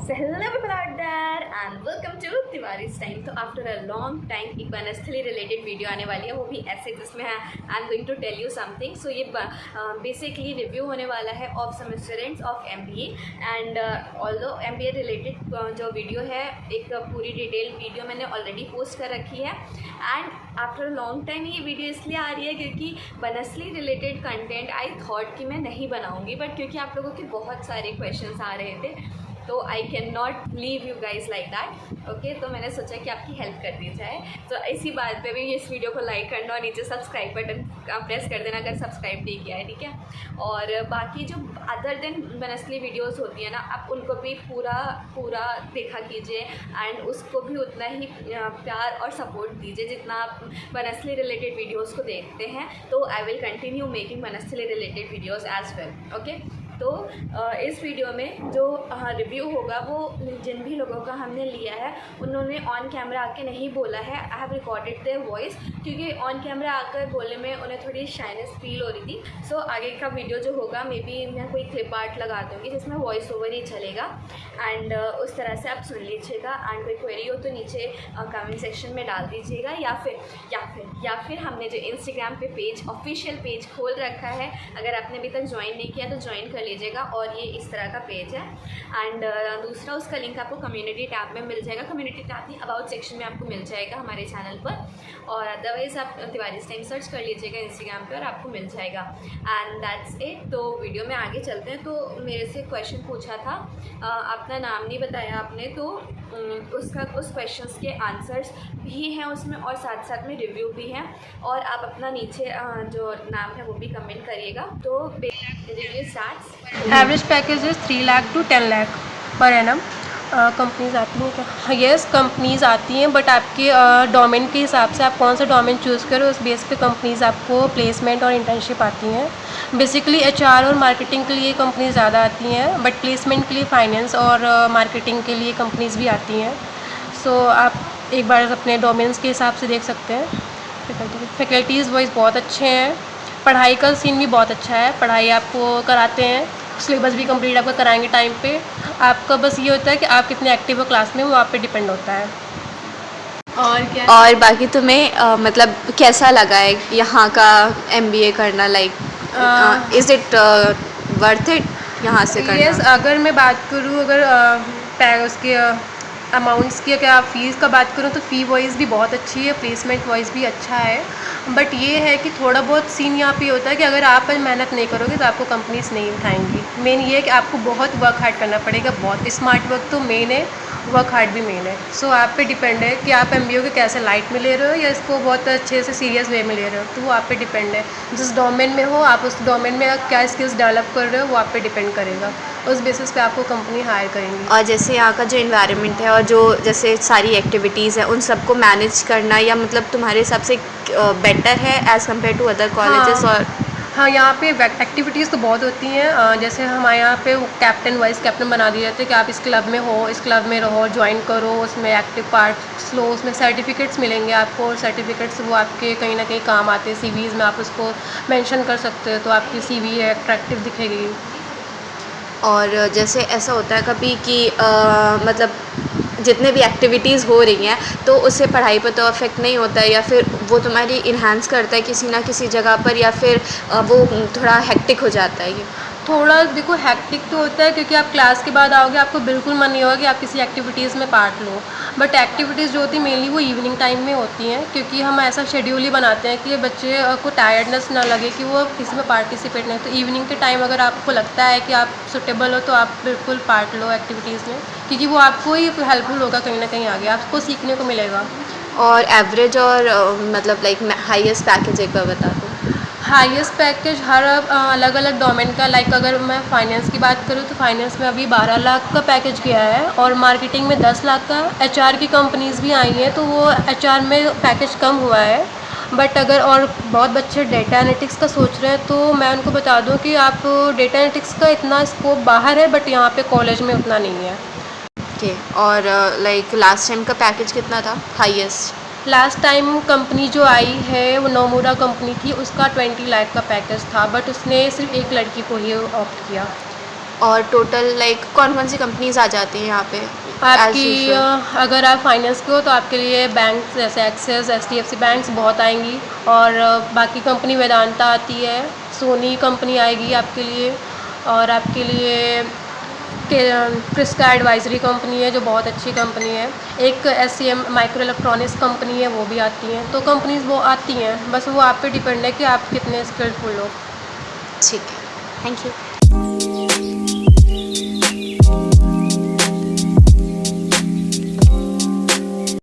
So hello people out there and welcome to तिवारी's time। तो after a long time एक Banasthali related video आने वाली है, वो भी ऐसे जिसमें I am going to tell you something. So ये बेसिकली रिव्यू होने वाला है of some students of MBA and although MBA related जो वीडियो है एक पूरी डिटेल वीडियो मैंने ऑलरेडी पोस्ट कर रखी है। And after a long time ये वीडियो इसलिए आ रही है क्योंकि Banasthali related content I thought कि मैं नहीं बनाऊँगी, बट क्योंकि आप लोगों के बहुत सारे क्वेश्चन आ रहे थे तो I can not leave you guys like that. Okay, तो मैंने सोचा कि आपकी हेल्प कर दी जाए। तो इसी बात पे भी इस वीडियो को लाइक करना और नीचे सब्सक्राइब बटन प्रेस कर देना अगर सब्सक्राइब नहीं किया है, ठीक है। और बाकी जो अदर देन वनस्थली वीडियोस होती है ना, आप उनको भी पूरा देखा कीजिए एंड उसको भी उतना ही प्यार और सपोर्ट दीजिए जितना आप वनस्थली रिलेटेड वीडियोज़ को देखते हैं। तो I will continue making Vanasthali related videos as well. Okay, तो इस वीडियो में जो रिव्यू होगा वो जिन भी लोगों का हमने लिया है उन्होंने ऑन कैमरा आके नहीं बोला है। I have recorded their voice क्योंकि ऑन कैमरा आकर बोलने में उन्हें थोड़ी शाइनेस फील हो रही थी। सो आगे का वीडियो जो होगा मे बी मैं कोई क्लिप आर्ट लगा दूँगी जिसमें वॉइस ओवर ही चलेगा एंड उस तरह से आप सुन लीजिएगा। एंड कोई क्वेरी हो तो नीचे कमेंट सेक्शन में डाल दीजिएगा या फिर हमने जो इंस्टाग्राम पे पेज ऑफिशियल पेज खोल रखा है, अगर आपने अभी तक ज्वाइन नहीं किया तो ज्वाइन कर लीजिएगा। और ये इस तरह का पेज है एंड दूसरा उसका लिंक आपको कम्युनिटी टैब में मिल जाएगा। कम्युनिटी टैब नहीं, अबाउट सेक्शन में आपको मिल जाएगा हमारे चैनल पर। और अदरवाइज़ आप तिवारी's टाइम सर्च कर लीजिएगा इंस्टाग्राम पे और आपको मिल जाएगा। And that's it. तो वीडियो में आगे चलते हैं। तो मेरे से क्वेश्चन पूछा था, अपना नाम नहीं बताया आपने, तो उस क्वेश्चंस के आंसर्स भी हैं उसमें और साथ साथ में रिव्यू भी हैं। और आप अपना नीचे जो नाम है वो भी कमेंट करिएगा। तो review starts. Average package is 3 lakh to 10 lakh per annum. Companies आती हैं क्या? यस, कंपनीज आती हैं, बट आपके डोमेन के हिसाब से आप कौन सा डोमेन चूज़ करो उस बेस पे कंपनीज आपको प्लेसमेंट और इंटर्नशिप आती हैं। बेसिकली HR और मार्केटिंग के लिए कंपनीज ज़्यादा आती हैं, बट प्लेसमेंट के लिए फाइनेंस और मार्केटिंग के लिए कंपनीज भी आती हैं। सो आप एक बार अपने डोमेन्स के हिसाब से देख सकते हैं। फैकल्टीज़ वाइज बहुत अच्छे हैं, पढ़ाई का सीन भी बहुत अच्छा है, पढ़ाई आपको कराते हैं, सिलेबस भी कंप्लीट आपका कराएंगे टाइम पे। आपका बस ये होता है कि आप कितने एक्टिव हो क्लास में, वो आप पे डिपेंड होता है। और क्या और बाकी तुम्हें मतलब कैसा लगा है यहाँ का MBA करना? Like is it worth it यहाँ से करना? यस, अगर मैं बात करूँ उसके अमाउंट्स की, अगर आप फ़ीस का बात करूँ तो फ़ी वाइज भी बहुत अच्छी है, प्लेसमेंट वाइज भी अच्छा है। बट ये है कि थोड़ा बहुत सीन यहाँ पे होता है कि अगर आप मेहनत नहीं करोगे तो आपको कंपनीज नहीं उठाएंगी। मेन ये है कि आपको बहुत वर्क हार्ड करना पड़ेगा, बहुत स्मार्ट वर्क तो मेन है, वर्क हार्ड भी मेन है। सो आप पे डिपेंड है कि आप MBA को कैसे लाइट में ले रहे हो या इसको बहुत अच्छे से सीरियस वे में ले रहे हो, तो वो आप पे डिपेंड है। जिस डोमेन में हो आप उस डोमेन में क्या स्किल्स डेवलप कर रहे हो वो आप पे डिपेंड करेगा, उस बेसिस पे आपको कंपनी हायर करेंगी। और जैसे यहाँ का जो इन्वायरमेंट है और जो जैसे सारी एक्टिविटीज़ हैं उन सबको मैनेज करना या मतलब तुम्हारे हिसाब से बेटर है as compare to other colleges? और हाँ, यहाँ पे एक्टिविटीज़ तो बहुत होती हैं। जैसे हमारे यहाँ पे कैप्टन वाइस कैप्टन बना दिए जाते हैं कि आप इस क्लब में हो, इस क्लब में रहो, ज्वाइन करो, उसमें एक्टिव पार्ट्स लो, उसमें सर्टिफिकेट्स मिलेंगे आपको और सर्टिफिकेट्स वो आपके कहीं ना कहीं काम आते हैं। CVs में आप उसको मेंशन कर सकते हो तो आपकी CV अट्रैक्टिव दिखेगी। और जैसे ऐसा होता है कभी कि मतलब जितने भी एक्टिविटीज़ हो रही हैं तो उससे पढ़ाई पर तो अफेक्ट नहीं होता है, या फिर वो तुम्हारी इन्हांस करता है किसी ना किसी जगह पर, या फिर वो थोड़ा हेक्टिक हो जाता है? ये थोड़ा देखो हेक्टिक तो होता है क्योंकि आप क्लास के बाद आओगे, आपको बिल्कुल मन नहीं होगा कि आप किसी एक्टिविटीज़ में पार्ट लो। बट एक्टिविटीज़ जो होती है मेनली वो इवनिंग टाइम में होती हैं, क्योंकि हम ऐसा शेड्यूल ही बनाते हैं कि बच्चे को टायर्डनेस ना लगे कि वो किसी में पार्टिसिपेट नहीं। तो इवनिंग के टाइम अगर आपको लगता है कि आप सुटेबल हो तो आप बिल्कुल पार्ट लो एक्टिविटीज़ में, क्योंकि वो आपको ही हेल्पफुल होगा, कहीं ना कहीं आगे आपको सीखने को मिलेगा। और एवरेज और मतलब लाइक हाईएस्ट पैकेज एक बार बता दो। हाईएस्ट पैकेज हर अलग अलग डोमेन का, लाइक अगर मैं फाइनेंस की बात करूँ तो फाइनेंस में अभी 12 लाख का पैकेज गया है और मार्केटिंग में 10 लाख का। HR की कंपनीज़ भी आई हैं तो वो HR में पैकेज कम हुआ है। बट अगर और बहुत बच्चे डेटा एनालिटिक्स का सोच रहे हैं तो मैं उनको बता दूं कि आप डेटा एनालिटिक्स का इतना स्कोप बाहर है, बट यहाँ पे कॉलेज में उतना नहीं है। ओके, और लाइक लास्ट टाइम का पैकेज कितना था हाईएस्ट? लास्ट टाइम कंपनी जो आई है वो नोमुरा कंपनी थी, उसका 20 लाख का पैकेज था, बट उसने सिर्फ एक लड़की को ही ऑप्ट किया। और टोटल लाइक कौन कौन सी कंपनीज आ जाती हैं यहाँ पे? आपकी अगर आप फाइनेंस के हो तो आपके लिए बैंक जैसे एक्सिस, HDFC बैंक्स बहुत आएंगी, और बाकी कंपनी वेदांता आती है, सोनी कंपनी आएगी आपके लिए, और आपके लिए क्रिस्का एडवाइजरी कंपनी है जो बहुत अच्छी कंपनी है, एक SCM माइक्रो इलेक्ट्रॉनिक्स कंपनी है वो भी आती हैं। तो कंपनीज वो आती हैं, बस वो आप पे डिपेंड है कि आप कितने स्किलफुल हो। ठीक है, थैंक यू।